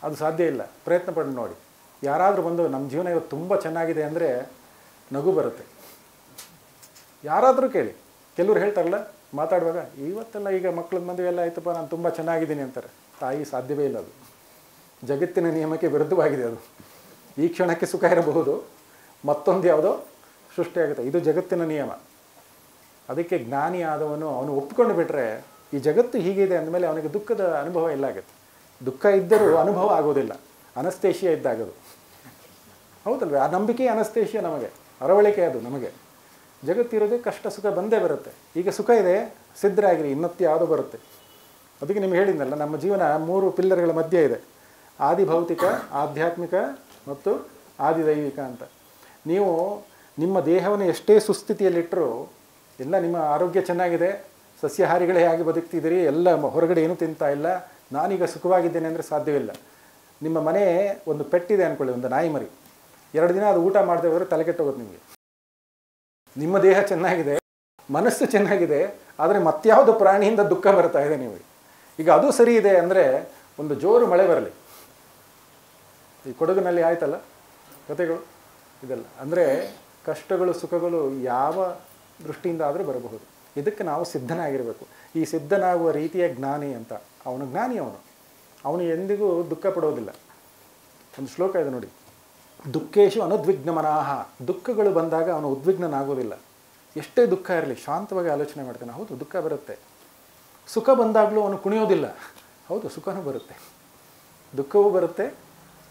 A: ಅದು ಸಾಧ್ಯ ಇಲ್ಲ. ಪ್ರಯತ್ನ ಪಟ್ಟು ನೋಡಿ. ಯಾರಾದರೂ ಬಂದು ನಮ್ಮ ಜೀವನ ಇವತ್ತು ತುಂಬ ಚೆನ್ನಾಗಿದೆ ಅಂದರೆ ನಗು ಬರುತ್ತೆ. ಯಾರಾದರೂ ಕೇಳಿ. ಕೆಲವ್ರು ಹೇಳ್ತಾರಲ್ಲ ಮಾತಾಡುವಾಗ, ಇವತ್ತೆಲ್ಲ ಈಗ ಮಕ್ಕಳ ಮದುವೆ ಎಲ್ಲ ಆಯ್ತಪ್ಪ, ನಾನು ತುಂಬ ಚೆನ್ನಾಗಿದ್ದೀನಿ ಅಂತಾರೆ. ತಾಯಿ, ಸಾಧ್ಯವೇ ಇಲ್ಲ. ಅದು ಜಗತ್ತಿನ ನಿಯಮಕ್ಕೆ ವಿರುದ್ಧವಾಗಿದೆ. ಅದು ಈ ಕ್ಷಣಕ್ಕೆ ಸುಖ ಇರಬಹುದು, ಮತ್ತೊಂದು ಯಾವುದೋ ಸೃಷ್ಟಿಯಾಗುತ್ತೆ. ಇದು ಜಗತ್ತಿನ ನಿಯಮ. ಅದಕ್ಕೆ ಜ್ಞಾನಿ ಆದವನು ಅವನು ಒಪ್ಪಿಕೊಂಡು ಬಿಟ್ಟರೆ, ಈ ಜಗತ್ತು ಹೀಗಿದೆ ಅಂದಮೇಲೆ ಅವನಿಗೆ ದುಃಖದ ಅನುಭವ ಇಲ್ಲ ಆಗುತ್ತೆ. ದುಃಖ ಇದ್ದರೂ ಅನುಭವ ಆಗೋದಿಲ್ಲ. ಅನಸ್ತೇಷಿಯ ಇದ್ದಾಗದು. ಹೌದಲ್ವೇ? ಆ ನಂಬಿಕೆ ಅನಸ್ತೇಷಿಯ ನಮಗೆ. ಅರವಳಿಕೆ ಅದು ನಮಗೆ. ಜಗತ್ತಿರೋದೇ ಕಷ್ಟ ಸುಖ ಬಂದೇ ಬರುತ್ತೆ. ಈಗ ಸುಖ ಇದೆ, ಸಿದ್ಧರಾಗಿರಿ, ಇನ್ನೊತ್ತು ಯಾವುದೋ ಬರುತ್ತೆ. ಅದಕ್ಕೆ ನಿಮ್ಗೆ ಹೇಳಿದ್ನಲ್ಲ, ನಮ್ಮ ಜೀವನ 3 ಪಿಲ್ಲರ್ಗಳ ಮಧ್ಯೆ ಇದೆ: ಆದಿಭೌತಿಕ, ಆಧ್ಯಾತ್ಮಿಕ ಮತ್ತು ಆದಿದೈವಿಕ ಅಂತ. ನೀವು ನಿಮ್ಮ ದೇಹವನ್ನು ಎಷ್ಟೇ ಸುಸ್ಥಿತಿಯಲ್ಲಿಟ್ಟರೂ, ಎಲ್ಲ ನಿಮ್ಮ ಆರೋಗ್ಯ ಚೆನ್ನಾಗಿದೆ, ಸಸ್ಯಾಹಾರಿಗಳೇ ಆಗಿ ಬದುಕ್ತಿದ್ದೀರಿ, ಎಲ್ಲ ಹೊರಗಡೆ ಏನೂ ತಿಂತಾ ಇಲ್ಲ, ನಾನೀಗ ಸುಖವಾಗಿದ್ದೇನೆ ಅಂದರೆ ಸಾಧ್ಯವಿಲ್ಲ. ನಿಮ್ಮ ಮನೆ ಒಂದು ಪೆಟ್ಟಿದೆ ಅಂದ್ಕೊಳ್ಳಿ, ಒಂದು ನಾಯಿ ಮರಿ, 2 ದಿನ ಅದು ಊಟ ಮಾಡದೆ ಹೋದರೆ ತಲೆ ಕೆಟ್ಟೋಗುತ್ತೆ ನಿಮಗೆ. ನಿಮ್ಮ ದೇಹ ಚೆನ್ನಾಗಿದೆ, ಮನಸ್ಸು ಚೆನ್ನಾಗಿದೆ, ಆದರೆ ಮತ್ಯಾವುದೋ ಪ್ರಾಣಿಯಿಂದ ದುಃಖ ಬರ್ತಾ ಇದೆ ನಿಮಗೆ. ಈಗ ಅದು ಸರಿ ಇದೆ ಅಂದರೆ ಒಂದು ಜೋರು ಮಳೆ ಬರಲಿ, ಈ ಕೊಡಗಿನಲ್ಲಿ ಆಯ್ತಲ್ಲ ಕಥೆಗಳು ಇದೆಲ್ಲ. ಅಂದರೆ ಕಷ್ಟಗಳು ಸುಖಗಳು ಯಾವ ದೃಷ್ಟಿಯಿಂದ ಆದರೂ ಬರಬಹುದು. ಇದಕ್ಕೆ ನಾವು ಸಿದ್ಧನಾಗಿರಬೇಕು. ಈ ಸಿದ್ಧನಾಗುವ ರೀತಿಯ ಜ್ಞಾನಿ ಅಂತ. ಅವನು ಜ್ಞಾನಿ, ಅವನು ಎಂದಿಗೂ ದುಃಖ ಪಡೋದಿಲ್ಲ. ಒಂದು ಶ್ಲೋಕ ಇದೆ ನೋಡಿ: ದುಃಖೇಶು ಅನುದ್ವಿಗ್ನಮನಾಹ. ದುಃಖಗಳು ಬಂದಾಗ ಅವನು ಉದ್ವಿಗ್ನನಾಗೋದಿಲ್ಲ. ಎಷ್ಟೇ ದುಃಖ ಇರಲಿ ಶಾಂತವಾಗಿ ಆಲೋಚನೆ ಮಾಡ್ತಾನೆ. ಹೌದು, ದುಃಖ ಬರುತ್ತೆ. ಸುಖ ಬಂದಾಗಲೂ ಅವನು ಕುಣಿಯೋದಿಲ್ಲ. ಹೌದು, ಸುಖನೂ ಬರುತ್ತೆ, ದುಃಖವೂ ಬರುತ್ತೆ,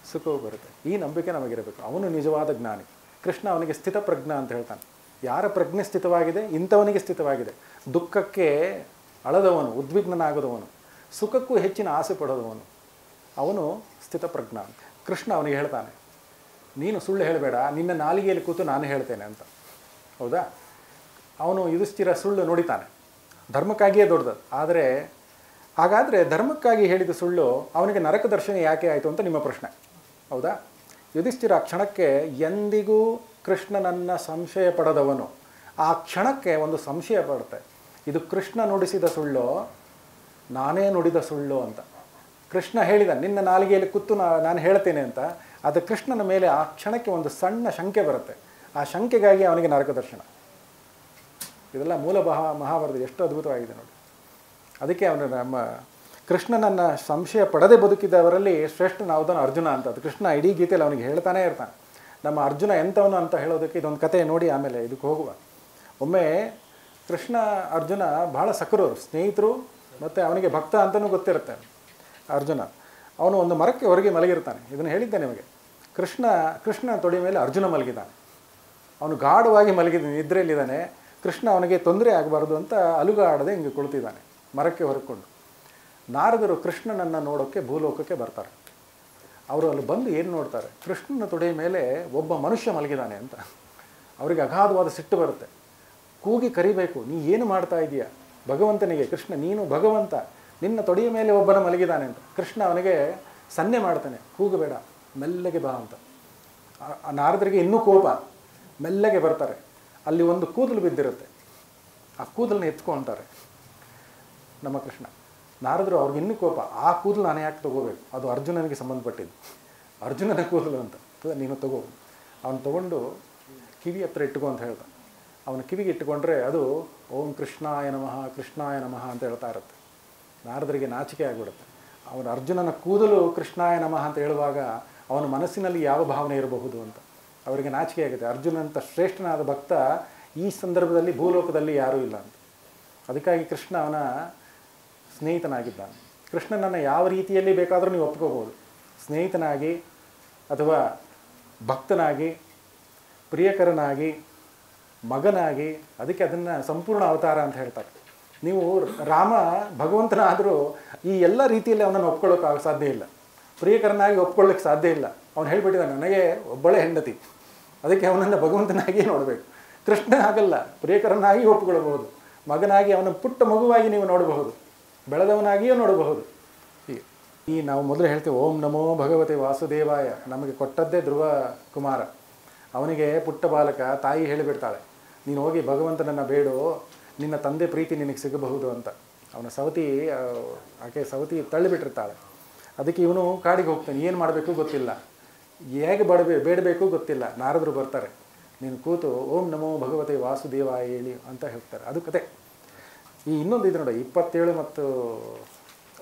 A: ಸುಖವೂ ಬರುತ್ತೆ. ಈ ನಂಬಿಕೆ ನಮಗಿರಬೇಕು. ಅವನು ನಿಜವಾದ ಜ್ಞಾನಿ. ಕೃಷ್ಣ ಅವನಿಗೆ ಸ್ಥಿತಪ್ರಜ್ಞ ಅಂತ ಹೇಳ್ತಾನೆ. ಯಾರ ಪ್ರಜ್ಞೆ ಸ್ಥಿತವಾಗಿದೆ, ಇಂಥವನಿಗೆ ಸ್ಥಿತವಾಗಿದೆ. ದುಃಖಕ್ಕೆ ಅಳದವನು, ಉದ್ವಿಗ್ನನಾಗದವನು, ಸುಖಕ್ಕೂ ಹೆಚ್ಚಿನ ಆಸೆ ಪಡೋದವನು, ಅವನು ಸ್ಥಿತಪ್ರಜ್ಞ ಅಂತ. ಕೃಷ್ಣ ಅವನಿಗೆ ಹೇಳ್ತಾನೆ, ನೀನು ಸುಳ್ಳು ಹೇಳಬೇಡ, ನಿನ್ನ ನಾಲಿಗೆಯಲ್ಲಿ ಕೂತು ನಾನು ಹೇಳ್ತೇನೆ ಅಂತ. ಹೌದಾ? ಅವನು ಯುಧಿಷ್ಠಿರ ಸುಳ್ಳು ನುಡಿತಾನೆ, ಧರ್ಮಕ್ಕಾಗಿಯೇ ದೊಡ್ಡದು. ಆದರೆ ಹಾಗಾದರೆ ಧರ್ಮಕ್ಕಾಗಿ ಹೇಳಿದ ಸುಳ್ಳು ಅವನಿಗೆ ನರಕ ದರ್ಶನ ಯಾಕೆ ಆಯಿತು ಅಂತ ನಿಮ್ಮ ಪ್ರಶ್ನೆ. ಹೌದಾ? ಯುಧಿಷ್ಠಿರ ಆ ಕ್ಷಣಕ್ಕೆ ಎಂದಿಗೂ ಕೃಷ್ಣನನ್ನು ಸಂಶಯ ಪಡೆದವನು ಆ ಕ್ಷಣಕ್ಕೆ ಒಂದು ಸಂಶಯ ಪಡುತ್ತೆ, ಇದು ಕೃಷ್ಣ ನುಡಿಸಿದ ಸುಳ್ಳು, ನಾನೇ ನುಡಿದ ಸುಳ್ಳು ಅಂತ. ಕೃಷ್ಣ ಹೇಳಿದ ನಿನ್ನ ನಾಲಿಗೆಯಲ್ಲಿ ಕೂತು ನಾನು ಹೇಳ್ತೇನೆ ಅಂತ. ಅದು ಕೃಷ್ಣನ ಮೇಲೆ ಆ ಕ್ಷಣಕ್ಕೆ ಒಂದು ಸಣ್ಣ ಶಂಕೆ ಬರುತ್ತೆ. ಆ ಶಂಕೆಗಾಗಿ ಅವನಿಗೆ ನರಕ ದರ್ಶನ. ಇದೆಲ್ಲ ಮೂಲ ಮಹಾಭಾರತ ಎಷ್ಟು ಅದ್ಭುತವಾಗಿದೆ ನೋಡಿ. ಅದಕ್ಕೆ ಅವನು ನಮ್ಮ ಕೃಷ್ಣನನ್ನು ಸಂಶಯ ಪಡದೆ ಬದುಕಿದವರಲ್ಲಿ ಶ್ರೇಷ್ಠನಾವುದನ್ನು ಅರ್ಜುನ ಅಂತ. ಅದು ಕೃಷ್ಣ ಇಡೀ ಗೀತೆಯಲ್ಲಿ ಅವನಿಗೆ ಹೇಳ್ತಾನೆ ಇರ್ತಾನೆ. ನಮ್ಮ ಅರ್ಜುನ ಎಂಥವನು ಅಂತ ಹೇಳೋದಕ್ಕೆ ಇದೊಂದು ಕತೆ ನೋಡಿ ಆಮೇಲೆ ಇದಕ್ಕೆ ಹೋಗುವ. ಒಮ್ಮೆ ಕೃಷ್ಣ ಅರ್ಜುನ ಬಹಳ ಸಕರರು, ಸ್ನೇಹಿತರು, ಮತ್ತು ಅವನಿಗೆ ಭಕ್ತ ಅಂತಲೂ ಗೊತ್ತಿರುತ್ತೆ ಅರ್ಜುನ. ಅವನು ಒಂದು ಮರಕ್ಕೆ ಹೊರಗೆ ಮಲಗಿರ್ತಾನೆ. ಇದನ್ನು ಹೇಳಿದ್ದೆ ನಿಮಗೆ. ಕೃಷ್ಣನ ತೊಡೆ ಮೇಲೆ ಅರ್ಜುನ ಮಲಗಿದ್ದಾನೆ. ಅವನು ಗಾಢವಾಗಿ ಮಲಗಿದ ನಿದ್ರೆಯಲ್ಲಿದ್ದಾನೆ. ಕೃಷ್ಣ ಅವನಿಗೆ ತೊಂದರೆ ಆಗಬಾರ್ದು ಅಂತ ಅಲುಗಾಡದೆ ಹಿಂಗೆ ಕುಳಿತಿದ್ದಾನೆ ಮರಕ್ಕೆ ಹೊರಕೊಂಡು. ನಾರದರು ಕೃಷ್ಣನನ್ನು ನೋಡೋಕ್ಕೆ ಭೂಲೋಕಕ್ಕೆ ಬರ್ತಾರೆ. ಅವರು ಅಲ್ಲಿ ಬಂದು ಏನು ನೋಡ್ತಾರೆ, ಕೃಷ್ಣನ ತೊಡೆಯ ಮೇಲೆ ಒಬ್ಬ ಮನುಷ್ಯ ಮಲಗಿದ್ದಾನೆ ಅಂತ. ಅವರಿಗೆ ಅಗಾಧವಾದ ಸಿಟ್ಟು ಬರುತ್ತೆ. ಕೂಗಿ ಕರಿಬೇಕು, ನೀ ಏನು ಮಾಡ್ತಾ ಇದೀಯಾ ಭಗವಂತನಿಗೆ, ಕೃಷ್ಣ ನೀನು ಭಗವಂತ, ನಿನ್ನ ತೊಡೆಯ ಮೇಲೆ ಒಬ್ಬನ ಮಲಗಿದ್ದಾನೆ ಅಂತ. ಕೃಷ್ಣ ಅವನಿಗೆ ಸನ್ನೆ ಮಾಡ್ತಾನೆ, ಕೂಗಬೇಡ, ಮೆಲ್ಲಗೆ ಬಾ ಅಂತ. ಆ ನಾರದರಿಗೆ ಇನ್ನೂ ಕೋಪ, ಮೆಲ್ಲಗೆ ಬರ್ತಾರೆ. ಅಲ್ಲಿ ಒಂದು ಕೂದಲು ಬಿದ್ದಿರುತ್ತೆ, ಆ ಕೂದಲನ್ನ ಎತ್ಕೊಳ್ತಾರೆ ನಮ್ಮ ಕೃಷ್ಣ. ನಾರದರು ಅವ್ರಿಗೆ ಇನ್ನೂ ಕೋಪ, ಆ ಕೂದಲು ನಾನು ಯಾಕೆ ತೊಗೋಬೇಕು, ಅದು ಅರ್ಜುನನಿಗೆ ಸಂಬಂಧಪಟ್ಟಿದ್ದು, ಅರ್ಜುನನ ಕೂದಲು ಅಂತ, ನೀನು ತಗೋ. ಅವನು ತೊಗೊಂಡು ಕಿವಿ ಹತ್ರ ಇಟ್ಟುಕೋ ಅಂತ ಹೇಳ್ತಾನೆ. ಅವನ ಕಿವಿಗೆ ಇಟ್ಟುಕೊಂಡ್ರೆ ಅದು ಓಂ ಕೃಷ್ಣಾಯ ನಮಃ ಕೃಷ್ಣಾಯ ನಮಃ ಅಂತ ಹೇಳ್ತಾ ಇರುತ್ತೆ. ನಾರದರಿಗೆ ನಾಚಿಕೆ ಆಗಿಬಿಡುತ್ತೆ. ಅವನ ಅರ್ಜುನನ ಕೂದಲು ಕೃಷ್ಣಾಯ ನಮಃ ಅಂತ ಹೇಳುವಾಗ ಅವನ ಮನಸ್ಸಿನಲ್ಲಿ ಯಾವ ಭಾವನೆ ಇರಬಹುದು ಅಂತ ಅವರಿಗೆ ನಾಚಿಕೆ ಆಗುತ್ತೆ. ಅರ್ಜುನಂಥ ಶ್ರೇಷ್ಠನಾದ ಭಕ್ತ ಈ ಸಂದರ್ಭದಲ್ಲಿ ಭೂಲೋಕದಲ್ಲಿ ಯಾರೂ ಇಲ್ಲ ಅಂತ. ಅದಕ್ಕಾಗಿ ಕೃಷ್ಣ ಅವನ ಸ್ನೇಹಿತನಾಗಿದ್ದಾನೆ. ಕೃಷ್ಣನನ್ನು ಯಾವ ರೀತಿಯಲ್ಲಿ ಬೇಕಾದರೂ ನೀವು ಒಪ್ಕೋಬೋದು, ಸ್ನೇಹಿತನಾಗಿ ಅಥವಾ ಭಕ್ತನಾಗಿ, ಪ್ರಿಯಕರನಾಗಿ, ಮಗನಾಗಿ. ಅದಕ್ಕೆ ಅದನ್ನು ಸಂಪೂರ್ಣ ಅವತಾರ ಅಂತ ಹೇಳ್ತಾರೆ. ನೀವು ರಾಮ ಭಗವಂತನಾದರೂ ಈ ಎಲ್ಲ ರೀತಿಯಲ್ಲಿ ಅವನನ್ನು ಒಪ್ಕೊಳ್ಳೋಕೆ ಸಾಧ್ಯ ಇಲ್ಲ, ಪ್ರಿಯಕರನಾಗಿ ಒಪ್ಕೊಳ್ಳೋಕ್ಕೆ ಸಾಧ್ಯ ಇಲ್ಲ. ಅವನು ಹೇಳ್ಬಿಟ್ಟಿದ್ದಾನೆ, ನನಗೆ ಒಬ್ಬಳೇ ಹೆಂಡತಿ, ಅದಕ್ಕೆ ಅವನನ್ನು ಭಗವಂತನಾಗಿಯೇ ನೋಡಬೇಕು. ಕೃಷ್ಣ ಹಾಗಲ್ಲ, ಪ್ರಿಯಕರನಾಗಿ ಒಪ್ಪಿಕೊಳ್ಳಬಹುದು, ಮಗನಾಗಿ ಅವನ ಪುಟ್ಟ ಮಗುವಾಗಿ ನೀವು ನೋಡಬಹುದು, ಬೆಳೆದವನಾಗಿಯೂ ನೋಡಬಹುದು. ಈ ನಾವು ಮೊದಲು ಹೇಳ್ತೇವೆ ಓಂ ನಮೋ ಭಗವತೆ ವಾಸುದೇವಾಯ, ನಮಗೆ ಕೊಟ್ಟದ್ದೇ ಧ್ರುವ ಕುಮಾರ. ಅವನಿಗೆ ಪುಟ್ಟ ಬಾಲಕ ತಾಯಿ ಹೇಳಿಬಿಡ್ತಾಳೆ, ನೀನು ಹೋಗಿ ಭಗವಂತನನ್ನು ಬೇಡು, ನಿನ್ನ ತಂದೆ ಪ್ರೀತಿ ನಿನಗೆ ಸಿಗಬಹುದು ಅಂತ. ಅವನ ಆಕೆ ಸವತಿ ತಳ್ಳಿಬಿಟ್ಟಿರ್ತಾಳೆ. ಅದಕ್ಕೆ ಇವನು ಕಾಡಿಗೆ ಹೋಗ್ತಾನೆ, ಏನು ಮಾಡಬೇಕು ಗೊತ್ತಿಲ್ಲ, ಹೇಗೆ ಬೇಡಬೇಕು ಗೊತ್ತಿಲ್ಲ. ನಾರದರು ಬರ್ತಾರೆ, ನೀನು ಕೂತು ಓಂ ನಮೋ ಭಗವತೆ ವಾಸುದೇವಾಯ ಹೇಳಿ ಅಂತ ಹೇಳ್ತಾರೆ. ಅದು ಕತೆ. ಈ ಇನ್ನೊಂದು ಇದು ನೋಡಿ, 27 ಮತ್ತು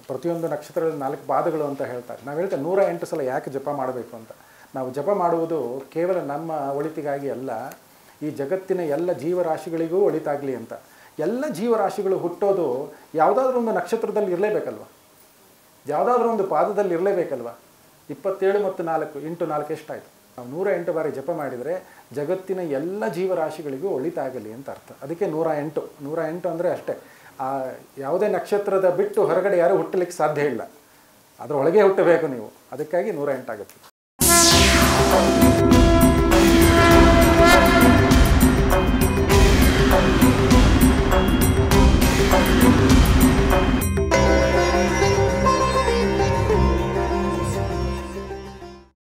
A: ಪ್ರತಿಯೊಂದು ನಕ್ಷತ್ರದಲ್ಲಿ 4 ಪಾದಗಳು ಅಂತ ಹೇಳ್ತಾರೆ. ನಾವು ಹೇಳ್ತೇವೆ 108 ಸಲ ಯಾಕೆ ಜಪ ಮಾಡಬೇಕು ಅಂತ. ನಾವು ಜಪ ಮಾಡುವುದು ಕೇವಲ ನಮ್ಮ ಒಳಿತಿಗಾಗಿ ಅಲ್ಲ, ಈ ಜಗತ್ತಿನ ಎಲ್ಲ ಜೀವರಾಶಿಗಳಿಗೂ ಒಳಿತಾಗಲಿ ಅಂತ. ಎಲ್ಲ ಜೀವರಾಶಿಗಳು ಹುಟ್ಟೋದು ಯಾವುದಾದ್ರೂ ಒಂದು ನಕ್ಷತ್ರದಲ್ಲಿ ಇರಲೇಬೇಕಲ್ವ, ಯಾವುದಾದ್ರೂ ಒಂದು ಪಾದದಲ್ಲಿ ಇರಲೇಬೇಕಲ್ವ. 27 ಮತ್ತು 4 × 4 ಎಷ್ಟಾಯಿತು? ನಾವು 108 ಬಾರಿ ಜಪ ಮಾಡಿದರೆ ಜಗತ್ತಿನ ಎಲ್ಲ ಜೀವರಾಶಿಗಳಿಗೂ ಒಳಿತಾಗಲಿ ಅಂತ ಅರ್ಥ. ಅದಕ್ಕೆ 108 ಅಂದರೆ ಅಷ್ಟೇ. ಯಾವುದೇ ನಕ್ಷತ್ರದ ಬಿಟ್ಟು ಹೊರಗಡೆ ಯಾರೂ ಹುಟ್ಟಲಿಕ್ಕೆ ಸಾಧ್ಯ ಇಲ್ಲ, ಅದರೊಳಗೆ ಹುಟ್ಟಬೇಕು ನೀವು. ಅದಕ್ಕಾಗಿ 108 ಆಗುತ್ತೆ.